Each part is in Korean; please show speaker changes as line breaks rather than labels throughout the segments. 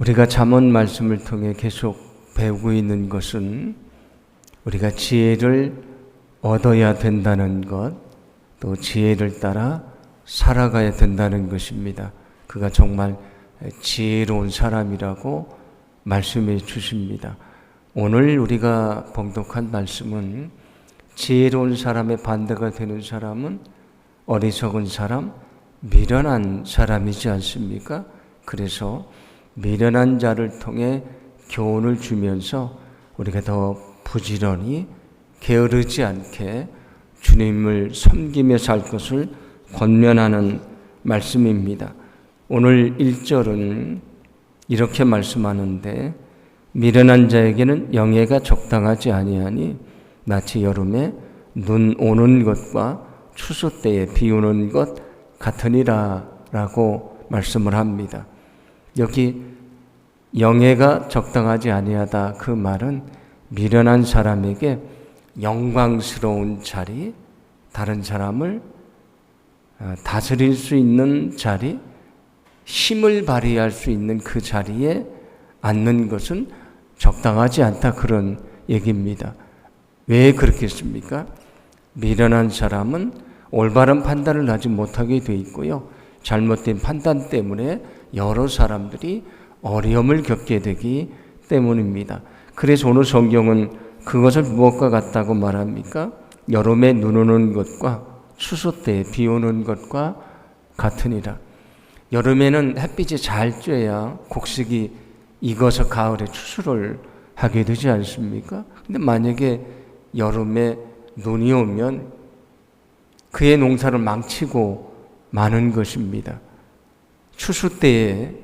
우리가 잠언 말씀을 통해 계속 배우고 있는 것은 우리가 지혜를 얻어야 된다는 것, 또 지혜를 따라 살아가야 된다는 것입니다. 그가 정말 지혜로운 사람이라고 말씀해 주십니다. 오늘 우리가 봉독한 말씀은 지혜로운 사람의 반대가 되는 사람은 어리석은 사람, 미련한 사람이지 않습니까? 그래서 미련한 자를 통해 교훈을 주면서 우리가 더 부지런히 게으르지 않게 주님을 섬기며 살 것을 권면하는 말씀입니다. 오늘 1절은 이렇게 말씀하는데, 미련한 자에게는 영예가 적당하지 아니하니 마치 여름에 눈 오는 것과 추수 때에 비 오는 것 같으니라 라고 말씀을 합니다. 여기 영예가 적당하지 아니하다, 그 말은 미련한 사람에게 영광스러운 자리, 다른 사람을 다스릴 수 있는 자리, 힘을 발휘할 수 있는 그 자리에 앉는 것은 적당하지 않다, 그런 얘기입니다. 왜 그렇겠습니까? 미련한 사람은 올바른 판단을 하지 못하게 돼 있고요, 잘못된 판단 때문에 여러 사람들이 어려움을 겪게 되기 때문입니다. 그래서 오늘 성경은 그것을 무엇과 같다고 말합니까? 여름에 눈 오는 것과 추수 때에 비 오는 것과 같으니라. 여름에는 햇빛이 잘 쬐야 곡식이 익어서 가을에 추수를 하게 되지 않습니까? 근데 만약에 여름에 눈이 오면 그의 농사를 망치고 마는 것입니다. 추수 때에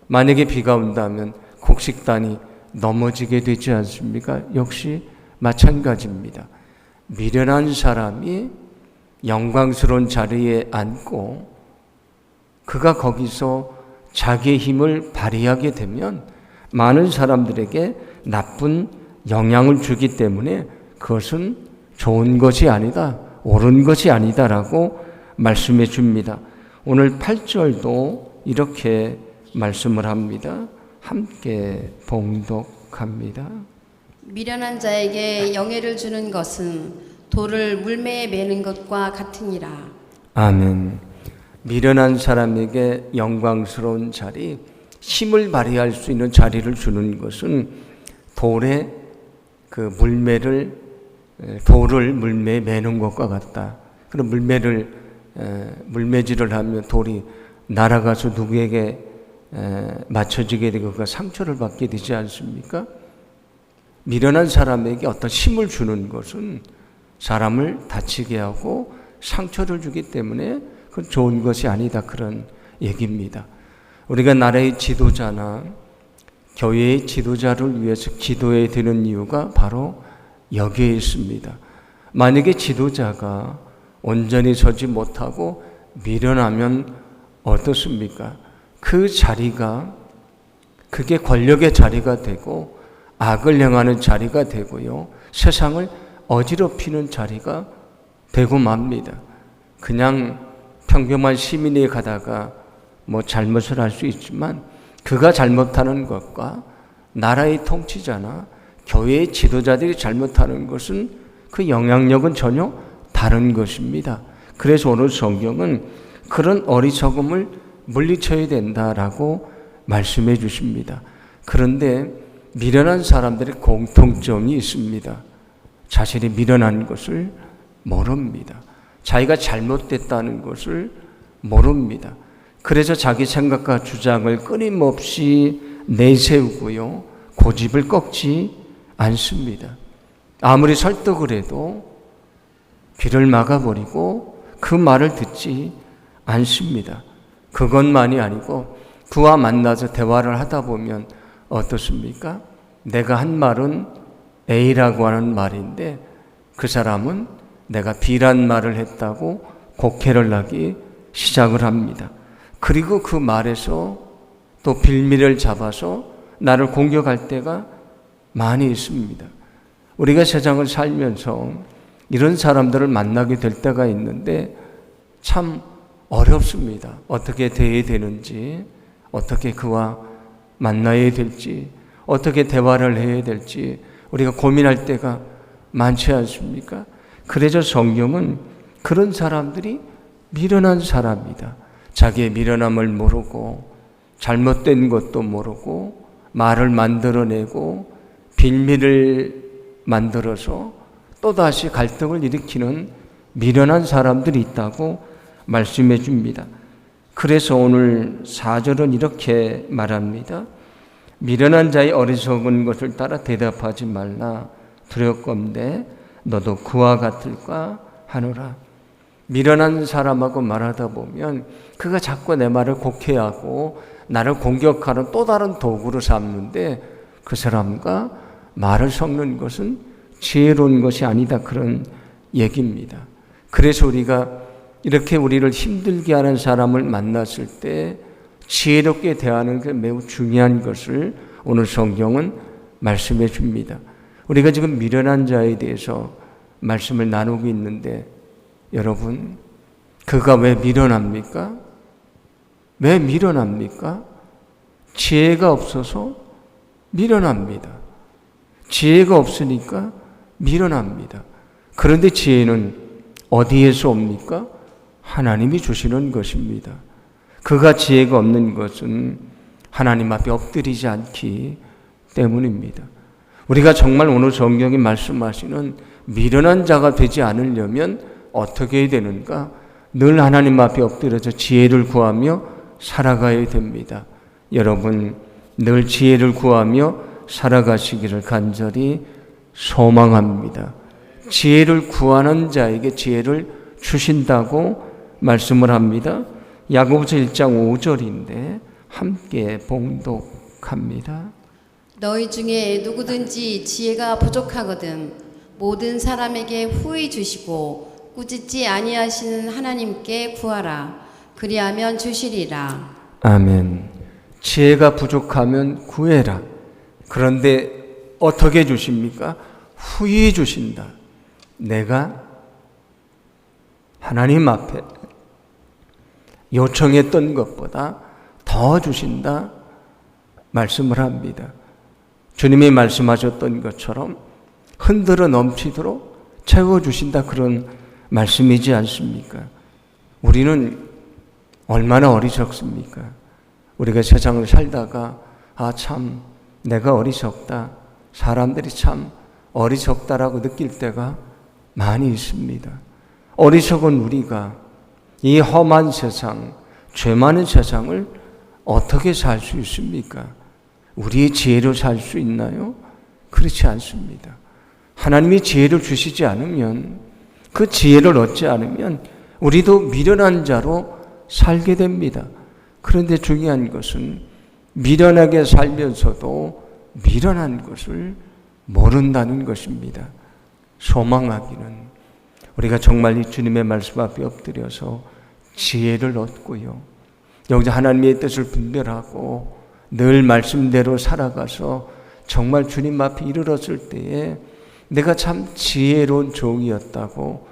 만약에 비가 온다면 곡식단이 넘어지게 되지 않습니까? 역시 마찬가지입니다. 미련한 사람이 영광스러운 자리에 앉고 그가 거기서 자기의 힘을 발휘하게 되면 많은 사람들에게 나쁜 영향을 주기 때문에 그것은 좋은 것이 아니다, 옳은 것이 아니다라고 말씀해 줍니다. 오늘 8절도 이렇게 말씀을 합니다. 함께 봉독합니다.
미련한 자에게 영예를 주는 것은 돌을 물매에 매는 것과 같으니라. 아멘.
미련한 사람에게 영광스러운 자리, 힘을 발휘할 수 있는 자리를 주는 것은 돌에 그 돌을 물매에 매는 것과 같다. 그럼 물매질을 하면 돌이 날아가서 누구에게 맞춰지게 되고 그가 상처를 받게 되지 않습니까? 미련한 사람에게 어떤 힘을 주는 것은 사람을 다치게 하고 상처를 주기 때문에 그건 좋은 것이 아니다, 그런 얘기입니다. 우리가 나라의 지도자나 교회의 지도자를 위해서 기도해야 되는 이유가 바로 여기에 있습니다. 만약에 지도자가 온전히 서지 못하고 미련하면 어떻습니까? 그 자리가, 그게 권력의 자리가 되고 악을 행하는 자리가 되고요, 세상을 어지럽히는 자리가 되고 맙니다. 그냥 평범한 시민이 가다가 잘못을 할 수 있지만 그가 잘못하는 것과 나라의 통치자나 교회의 지도자들이 잘못하는 것은 그 영향력은 전혀 다른 것입니다. 그래서 오늘 성경은 그런 어리석음을 물리쳐야 된다라고 말씀해 주십니다. 그런데 미련한 사람들의 공통점이 있습니다. 자신이 미련한 것을 모릅니다. 자기가 잘못됐다는 것을 모릅니다. 그래서 자기 생각과 주장을 끊임없이 내세우고요, 고집을 꺾지 않습니다. 아무리 설득을 해도 귀를 막아버리고 그 말을 듣지 않습니다. 그것만이 아니고 그와 만나서 대화를 하다 보면 어떻습니까? 내가 한 말은 A라고 하는 말인데 그 사람은 내가 B란 말을 했다고 곡해를 하기 시작을 합니다. 그리고 그 말에서 또 빌미를 잡아서 나를 공격할 때가 많이 있습니다. 우리가 세상을 살면서 이런 사람들을 만나게 될 때가 있는데 참 어렵습니다. 어떻게 대해야 되는지, 어떻게 그와 만나야 될지, 어떻게 대화를 해야 될지 우리가 고민할 때가 많지 않습니까? 그래서 성경은 그런 사람들이 미련한 사람이다. 자기의 미련함을 모르고 잘못된 것도 모르고 말을 만들어내고 빌미를 만들어서 또다시 갈등을 일으키는 미련한 사람들이 있다고 말씀해 줍니다. 그래서 오늘 4절은 이렇게 말합니다. 미련한 자의 어리석은 것을 따라 대답하지 말라. 두렵건대 너도 그와 같을까 하노라. 미련한 사람하고 말하다 보면 그가 자꾸 내 말을 곡해하고 나를 공격하는 또 다른 도구로 삼는데 그 사람과 말을 섞는 것은 지혜로운 것이 아니다, 그런 얘기입니다. 그래서 우리가 이렇게 우리를 힘들게 하는 사람을 만났을 때 지혜롭게 대하는 게 매우 중요한 것을 오늘 성경은 말씀해 줍니다. 우리가 지금 미련한 자에 대해서 말씀을 나누고 있는데 여러분, 그가 왜 미련합니까? 왜 미련합니까? 지혜가 없어서 미련합니다. 지혜가 없으니까 미련합니다. 그런데 지혜는 어디에서 옵니까? 하나님이 주시는 것입니다. 그가 지혜가 없는 것은 하나님 앞에 엎드리지 않기 때문입니다. 우리가 정말 오늘 성경이 말씀하시는 미련한 자가 되지 않으려면 어떻게 해야 되는가? 늘 하나님 앞에 엎드려서 지혜를 구하며 살아가야 됩니다. 여러분, 늘 지혜를 구하며 살아가시기를 간절히 소망합니다. 지혜를 구하는 자에게 지혜를 주신다고 말씀을 합니다. 야고보서 1장 5절인데 함께 봉독합니다.
너희 중에 누구든지 지혜가 부족하거든 모든 사람에게 후히 주시고 꾸짖지 아니하시는 하나님께 구하라. 그리하면 주시리라.
아멘. 지혜가 부족하면 구해라. 그런데 어떻게 주십니까? 후히 주신다. 내가 하나님 앞에 요청했던 것보다 더 주신다 말씀을 합니다. 주님이 말씀하셨던 것처럼 흔들어 넘치도록 채워주신다, 그런 말씀이지 않습니까? 우리는 얼마나 어리석습니까? 우리가 세상을 살다가 참 내가 어리석다, 사람들이 참 어리석다라고 느낄 때가 많이 있습니다. 어리석은 우리가 이 험한 세상, 죄 많은 세상을 어떻게 살 수 있습니까? 우리의 지혜로 살 수 있나요? 그렇지 않습니다. 하나님이 지혜를 주시지 않으면, 그 지혜를 얻지 않으면 우리도 미련한 자로 살게 됩니다. 그런데 중요한 것은 미련하게 살면서도 미련한 것을 모른다는 것입니다. 소망하기는 우리가 정말 이 주님의 말씀 앞에 엎드려서 지혜를 얻고요, 여기서 하나님의 뜻을 분별하고 늘 말씀대로 살아가서 정말 주님 앞에 이르렀을 때에 내가 참 지혜로운 종이었다고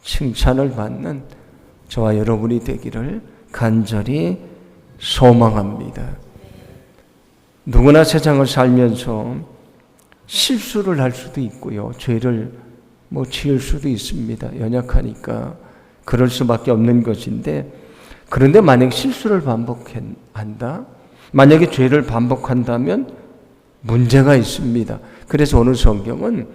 칭찬을 받는 저와 여러분이 되기를 간절히 소망합니다. 누구나 세상을 살면서 실수를 할 수도 있고요, 죄를 지을 수도 있습니다. 연약하니까 그럴 수밖에 없는 것인데, 그런데 만약 실수를 반복한다, 만약에 죄를 반복한다면 문제가 있습니다. 그래서 오늘 성경은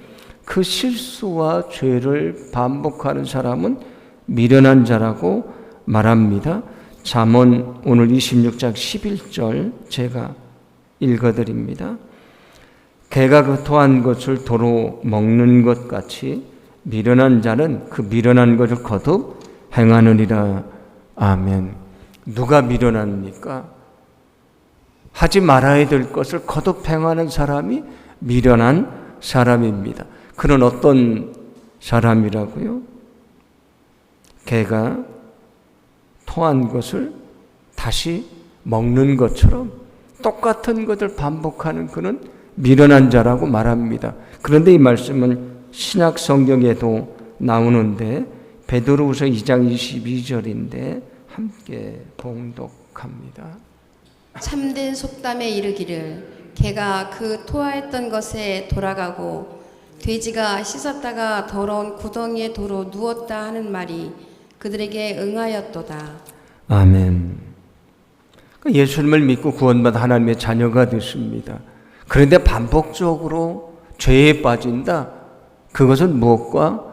그 실수와 죄를 반복하는 사람은 미련한 자라고 말합니다. 잠언 오늘 26장 11절 제가 읽어드립니다. 개가 그 토한 것을 도로 먹는 것 같이 미련한 자는 그 미련한 것을 거듭 행하느니라. 아멘. 누가 미련합니까? 하지 말아야 될 것을 거듭 행하는 사람이 미련한 사람입니다. 그는 어떤 사람이라고요? 개가 토한 것을 다시 먹는 것처럼 똑같은 것을 반복하는 그는 미련한 자라고 말합니다. 그런데 이 말씀은 신약 성경에도 나오는데 베드로후서 2장 22절인데 함께 봉독합니다.
참된 속담에 이르기를 개가 그 토하였던 것에 돌아가고 돼지가 씻었다가 더러운 구덩이에 도로 누웠다 하는 말이 그들에게 응하였도다.
아멘. 예수님을 믿고 구원받아 하나님의 자녀가 됐습니다. 그런데 반복적으로 죄에 빠진다. 그것은 무엇과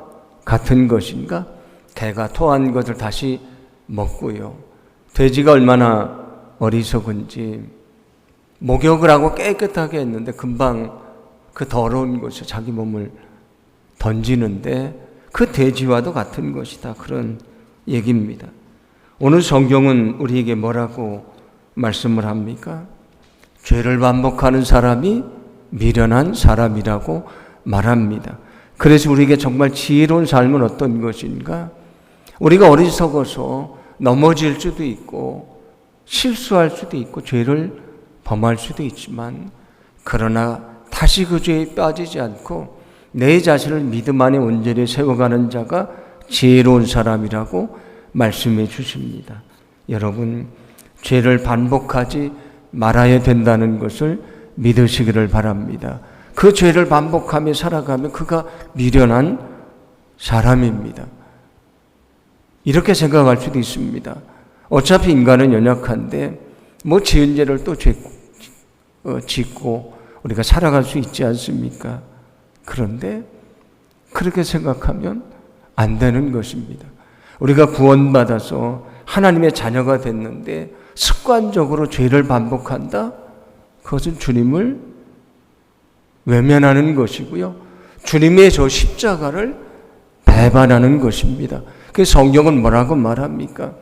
같은 것인가? 개가 토한 것을 다시 먹고요. 돼지가 얼마나 어리석은지 목욕을 하고 깨끗하게 했는데 금방 그 더러운 곳에 자기 몸을 던지는데 그 돼지와도 같은 것이다. 그런 얘기입니다. 오늘 성경은 우리에게 뭐라고 말씀을 합니까? 죄를 반복하는 사람이 미련한 사람이라고 말합니다. 그래서 우리에게 정말 지혜로운 삶은 어떤 것인가? 우리가 어리석어서 넘어질 수도 있고 실수할 수도 있고 죄를 범할 수도 있지만 그러나 다시 그 죄에 빠지지 않고 내 자신을 믿음 안에 온전히 세워가는 자가 지혜로운 사람이라고 말씀해 주십니다. 여러분, 죄를 반복하지 말아야 된다는 것을 믿으시기를 바랍니다. 그 죄를 반복하며 살아가면 그가 미련한 사람입니다. 이렇게 생각할 수도 있습니다. 어차피 인간은 연약한데 뭐 지은 죄를 또 짓고 우리가 살아갈 수 있지 않습니까? 그런데 그렇게 생각하면 안 되는 것입니다. 우리가 구원받아서 하나님의 자녀가 됐는데 습관적으로 죄를 반복한다? 그것은 주님을 외면하는 것이고요. 주님의 저 십자가를 배반하는 것입니다. 그래서 성경은 뭐라고 말합니까?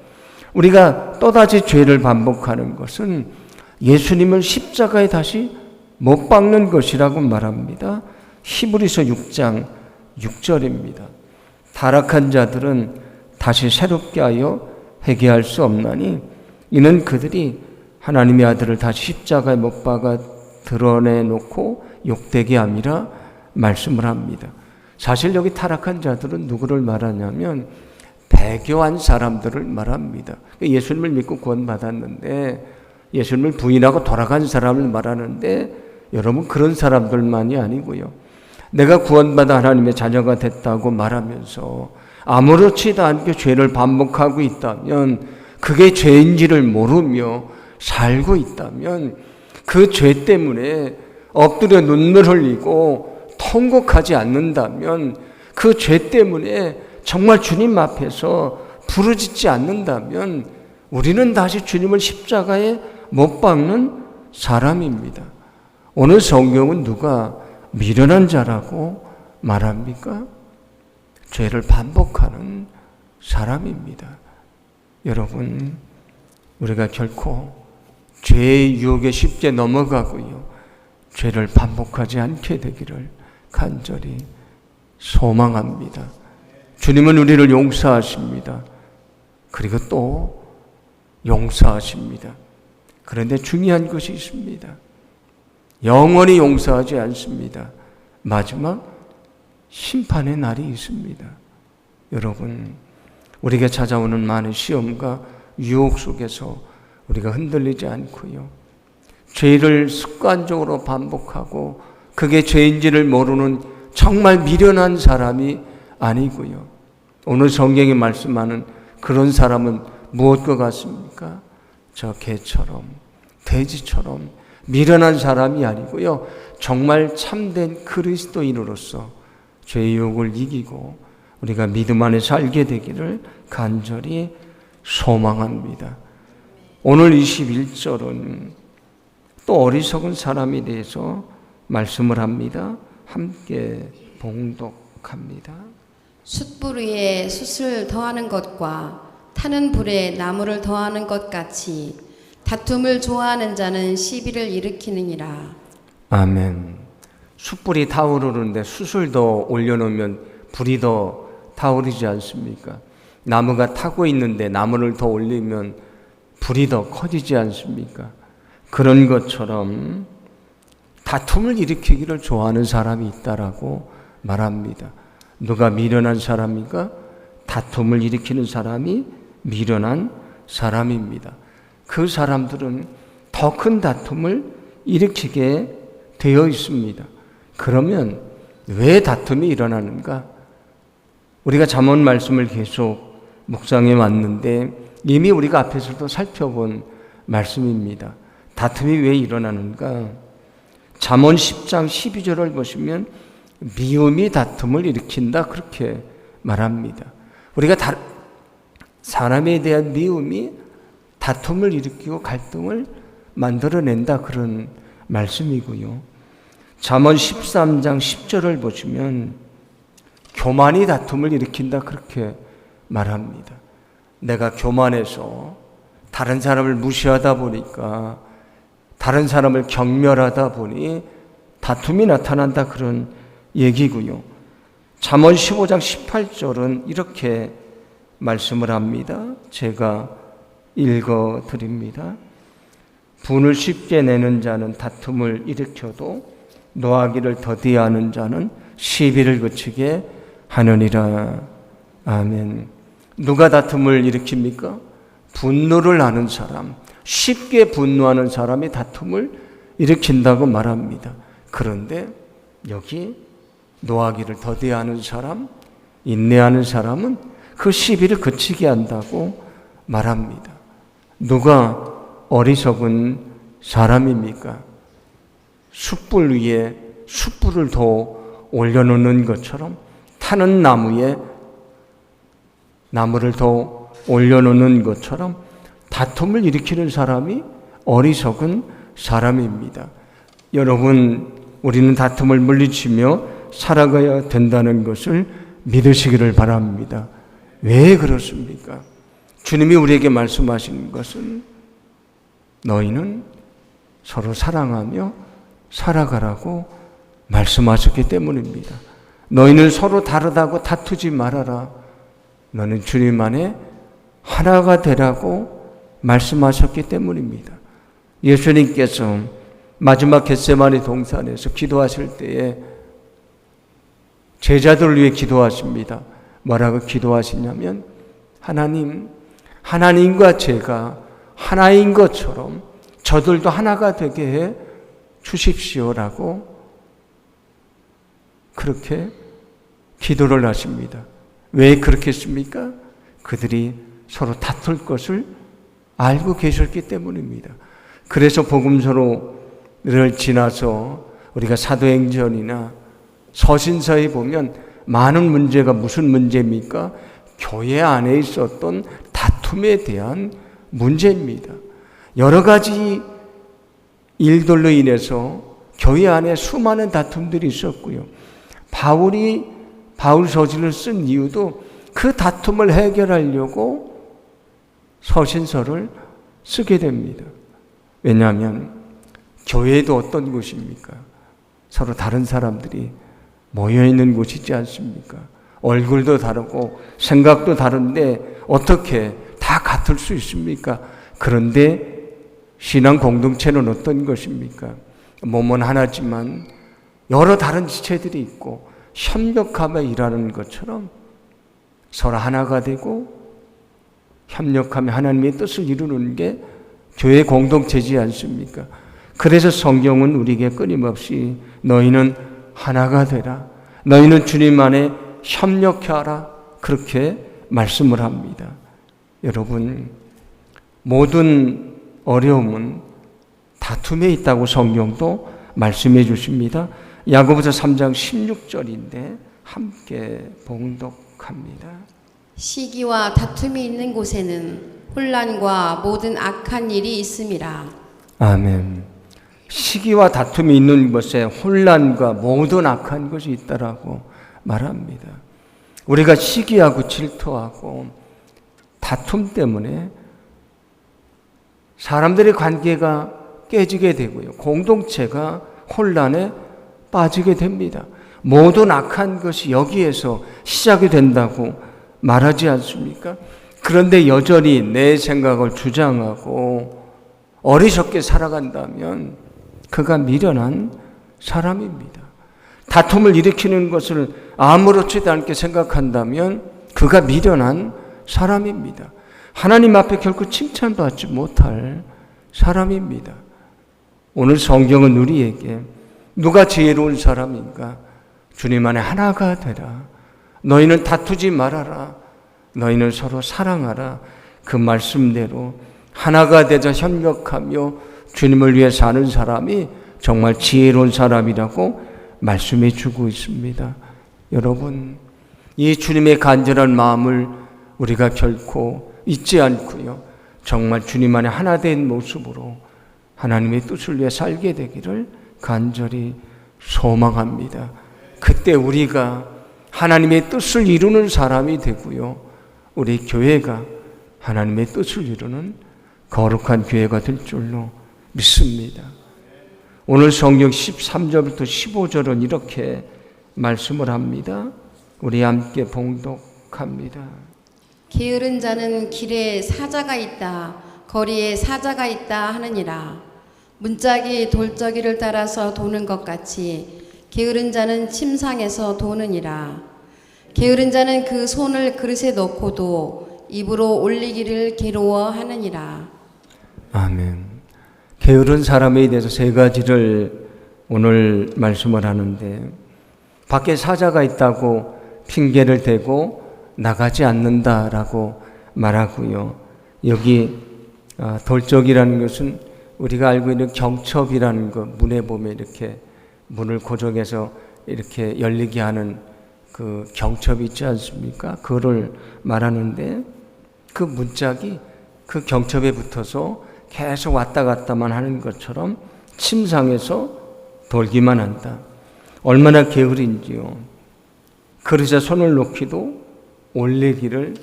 우리가 또다시 죄를 반복하는 것은 예수님을 십자가에 다시 못 박는 것이라고 말합니다. 히브리서 6장 6절입니다. 타락한 자들은 다시 새롭게 하여 회개할 수 없나니 이는 그들이 하나님의 아들을 다시 십자가에 못 박아 드러내놓고 욕되게 함이라 말씀을 합니다. 사실 여기 타락한 자들은 누구를 말하냐면 배교한 사람들을 말합니다. 예수님을 믿고 구원받았는데 예수님을 부인하고 돌아간 사람을 말하는데 여러분 그런 사람들만이 아니고요. 내가 구원받아 하나님의 자녀가 됐다고 말하면서 아무렇지도 않게 죄를 반복하고 있다면 그게 죄인지를 모르며 살고 있다면 그 죄 때문에 엎드려 눈물 흘리고 통곡하지 않는다면 그 죄 때문에 정말 주님 앞에서 부르짖지 않는다면 우리는 다시 주님을 십자가에 못 박는 사람입니다. 오늘 성경은 누가 미련한 자라고 말합니까? 죄를 반복하는 사람입니다. 여러분, 우리가 결코 죄의 유혹에 쉽게 넘어가고요. 죄를 반복하지 않게 되기를 간절히 소망합니다. 주님은 우리를 용서하십니다. 그리고 또 용서하십니다. 그런데 중요한 것이 있습니다. 영원히 용서하지 않습니다. 마지막 심판의 날이 있습니다. 여러분, 우리가 찾아오는 많은 시험과 유혹 속에서 우리가 흔들리지 않고요. 죄를 습관적으로 반복하고 그게 죄인지를 모르는 정말 미련한 사람이 아니고요. 오늘 성경이 말씀하는 그런 사람은 무엇과 같습니까? 저 개처럼, 돼지처럼 미련한 사람이 아니고요. 정말 참된 그리스도인으로서 죄의 유혹을 이기고 우리가 믿음 안에 살게 되기를 간절히 소망합니다. 오늘 21절은 또 어리석은 사람에 대해서 말씀을 합니다. 함께 봉독합니다.
숯불 위에 숯을 더하는 것과 타는 불에 나무를 더하는 것 같이 다툼을 좋아하는 자는 시비를 일으키느니라. 아멘.
숯불이 타오르는데 숯을 더 올려놓으면 불이 더 타오르지 않습니까? 나무가 타고 있는데 나무를 더 올리면 불이 더 커지지 않습니까? 그런 것처럼 다툼을 일으키기를 좋아하는 사람이 있다라고 말합니다. 누가 미련한 사람인가? 다툼을 일으키는 사람이 미련한 사람입니다. 그 사람들은 더 큰 다툼을 일으키게 되어 있습니다. 그러면 왜 다툼이 일어나는가? 우리가 잠언 말씀을 계속 묵상해 왔는데 이미 우리가 앞에서도 살펴본 말씀입니다. 다툼이 왜 일어나는가? 잠언 10장 12절을 보시면 미움이 다툼을 일으킨다 그렇게 말합니다. 우리가 사람에 대한 미움이 다툼을 일으키고 갈등을 만들어낸다 그런 말씀이고요. 잠언 13장 10절을 보시면 교만이 다툼을 일으킨다 그렇게 말합니다. 내가 교만해서 다른 사람을 무시하다 보니까 다른 사람을 경멸하다 보니 다툼이 나타난다 그런 얘기고요. 잠언 15장 18절은 이렇게 말씀을 합니다. 제가 읽어 드립니다. 분을 쉽게 내는 자는 다툼을 일으켜도 노하기를 더디하는 자는 시비를 그치게 하느니라. 아멘. 누가 다툼을 일으킵니까? 분노를 하는 사람, 쉽게 분노하는 사람이 다툼을 일으킨다고 말합니다. 그런데 여기 노하기를 더디하는 사람, 인내하는 사람은 그 시비를 그치게 한다고 말합니다. 누가 어리석은 사람입니까? 숯불 위에 숯불을 더 올려놓는 것처럼 타는 나무에 나무를 더 올려놓는 것처럼 다툼을 일으키는 사람이 어리석은 사람입니다. 여러분, 우리는 다툼을 물리치며 살아가야 된다는 것을 믿으시기를 바랍니다. 왜 그렇습니까? 주님이 우리에게 말씀하시는 것은 너희는 서로 사랑하며 살아가라고 말씀하셨기 때문입니다. 너희는 서로 다르다고 다투지 말아라. 너는 주님 안에 하나가 되라고 말씀하셨기 때문입니다. 예수님께서 마지막 겟세마네 동산에서 기도하실 때에 제자들을 위해 기도하십니다. 뭐라고 기도하시냐면 하나님과 제가 하나인 것처럼 저들도 하나가 되게 해 주십시오라고 그렇게 기도를 하십니다. 왜 그렇게 했습니까? 그들이 서로 다툴 것을 알고 계셨기 때문입니다. 그래서 복음서를 지나서 우리가 사도행전이나 서신서에 보면 많은 문제가 무슨 문제입니까? 교회 안에 있었던 다툼에 대한 문제입니다. 여러 가지 일들로 인해서 교회 안에 수많은 다툼들이 있었고요. 바울 서신을 쓴 이유도 그 다툼을 해결하려고 서신서를 쓰게 됩니다. 왜냐하면 교회도 어떤 곳입니까? 서로 다른 사람들이 모여있는 곳이지 않습니까? 얼굴도 다르고 생각도 다른데 어떻게 다 같을 수 있습니까? 그런데 신앙 공동체는 어떤 것입니까? 몸은 하나지만 여러 다른 지체들이 있고 협력하며 일하는 것처럼 서로 하나가 되고 협력하며 하나님의 뜻을 이루는 게 교회 공동체지 않습니까? 그래서 성경은 우리에게 끊임없이 너희는 하나가 되라. 너희는 주님 안에 협력하라. 그렇게 말씀을 합니다. 여러분, 모든 어려움은 다툼에 있다고 성경도 말씀해 주십니다. 야고보서 3장 16절인데 함께 봉독합니다.
시기와 다툼이 있는 곳에는 혼란과 모든 악한 일이 있음이라.
아멘. 시기와 다툼이 있는 곳에 혼란과 모든 악한 것이 있다라고 말합니다. 우리가 시기하고 질투하고 다툼 때문에 사람들의 관계가 깨지게 되고요. 공동체가 혼란에 빠지게 됩니다. 모든 악한 것이 여기에서 시작이 된다고 말하지 않습니까? 그런데 여전히 내 생각을 주장하고 어리석게 살아간다면 그가 미련한 사람입니다. 다툼을 일으키는 것을 아무렇지도 않게 생각한다면 그가 미련한 사람입니다. 하나님 앞에 결코 칭찬받지 못할 사람입니다. 오늘 성경은 우리에게 누가 지혜로운 사람인가? 주님 안에 하나가 되라. 너희는 다투지 말아라. 너희는 서로 사랑하라. 그 말씀대로 하나가 되자 협력하며 주님을 위해 사는 사람이 정말 지혜로운 사람이라고 말씀해 주고 있습니다. 여러분, 이 주님의 간절한 마음을 우리가 결코 잊지 않고요, 정말 주님 안에 하나 된 모습으로 하나님의 뜻을 위해 살게 되기를 간절히 소망합니다. 그때 우리가 하나님의 뜻을 이루는 사람이 되고요, 우리 교회가 하나님의 뜻을 이루는 거룩한 교회가 될 줄로 믿습니다. 오늘 성경 13절부터 15절은 이렇게 말씀을 합니다. 우리 함께 봉독합니다.
게으른 자는 길에 사자가 있다, 거리에 사자가 있다 하느니라. 문짝이 돌저기를 따라서 도는 것 같이 게으른 자는 침상에서 도느니라. 게으른 자는 그 손을 그릇에 넣고도 입으로 올리기를 괴로워하느니라.
아멘. 게으른 사람에 대해서 세 가지를 오늘 말씀을 하는데, 밖에 사자가 있다고 핑계를 대고 나가지 않는다라고 말하고요. 여기 돌적이라는 것은 우리가 알고 있는 경첩이라는 것, 문에 보면 이렇게 문을 고정해서 이렇게 열리게 하는 그 경첩이 있지 않습니까? 그거를 말하는데, 그 문짝이 그 경첩에 붙어서 계속 왔다 갔다만 하는 것처럼 침상에서 돌기만 한다. 얼마나 게으른지요. 그릇에 손을 놓기도 올리기를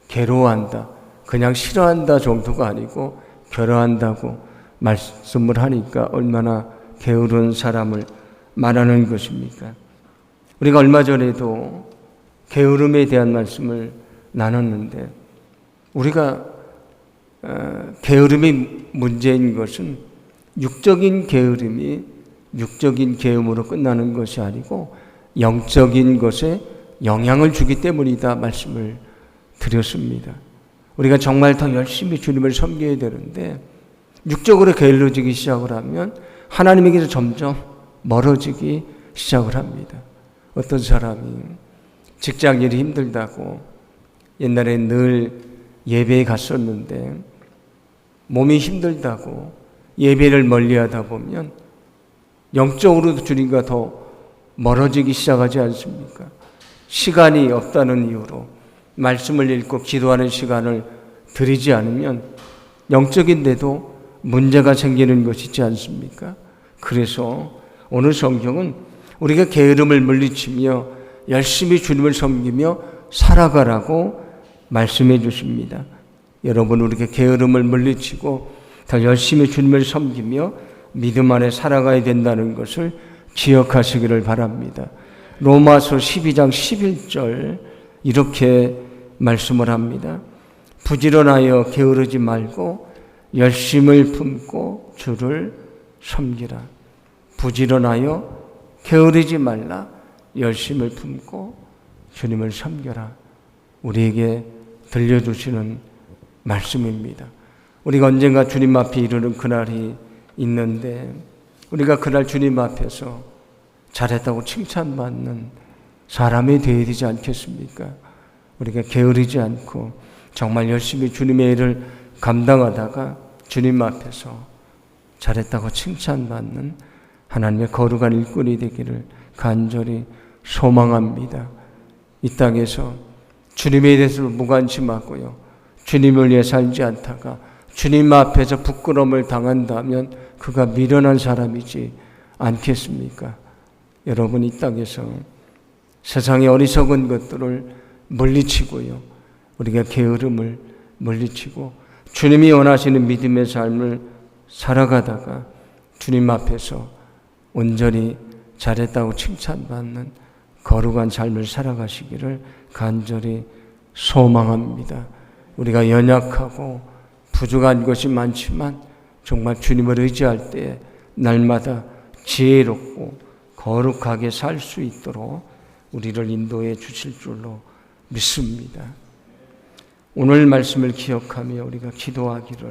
괴로워한다. 그냥 싫어한다 정도가 아니고 괴로워한다고 말씀을 하니까 얼마나 게으른 사람을 말하는 것입니까? 우리가 얼마 전에도 게으름에 대한 말씀을 나눴는데, 우리가 게으름이 문제인 것은 육적인 게으름이 육적인 계음으로 끝나는 것이 아니고 영적인 것에 영향을 주기 때문이다 말씀을 드렸습니다. 우리가 정말 더 열심히 주님을 섬겨야 되는데 육적으로 게을러지기 시작을 하면 하나님에게서 점점 멀어지기 시작을 합니다. 어떤 사람이 직장 일이 힘들다고 옛날에 늘 예배에 갔었는데 몸이 힘들다고 예배를 멀리하다 보면 영적으로도 주님과 더 멀어지기 시작하지 않습니까? 시간이 없다는 이유로 말씀을 읽고 기도하는 시간을 드리지 않으면 영적인데도 문제가 생기는 것이지 않습니까? 그래서 오늘 성경은 우리가 게으름을 물리치며 열심히 주님을 섬기며 살아가라고 말씀해 주십니다. 여러분, 우리가 게으름을 물리치고 더 열심히 주님을 섬기며 믿음 안에 살아가야 된다는 것을 기억하시기를 바랍니다. 로마서 12장 11절 이렇게 말씀을 합니다. 부지런하여 게으르지 말고 열심을 품고 주를 섬기라. 부지런하여 게으르지 말라. 열심을 품고 주님을 섬겨라. 우리에게 들려주시는 말씀입니다. 우리가 언젠가 주님 앞에 이르는 그날이 있는데, 우리가 그날 주님 앞에서 잘했다고 칭찬받는 사람이 되어야 되지 않겠습니까? 우리가 게으르지 않고 정말 열심히 주님의 일을 감당하다가 주님 앞에서 잘했다고 칭찬받는 하나님의 거룩한 일꾼이 되기를 간절히 소망합니다. 이 땅에서 주님에 대해서 무관심하고요, 주님을 위해 살지 않다가 주님 앞에서 부끄러움을 당한다면 그가 미련한 사람이지 않겠습니까? 여러분, 이 땅에서 세상의 어리석은 것들을 물리치고요, 우리가 게으름을 물리치고 주님이 원하시는 믿음의 삶을 살아가다가 주님 앞에서 온전히 잘했다고 칭찬받는 거룩한 삶을 살아가시기를 간절히 소망합니다. 우리가 연약하고 부족한 것이 많지만 정말 주님을 의지할 때 날마다 지혜롭고 거룩하게 살 수 있도록 우리를 인도해 주실 줄로 믿습니다. 오늘 말씀을 기억하며 우리가 기도하기를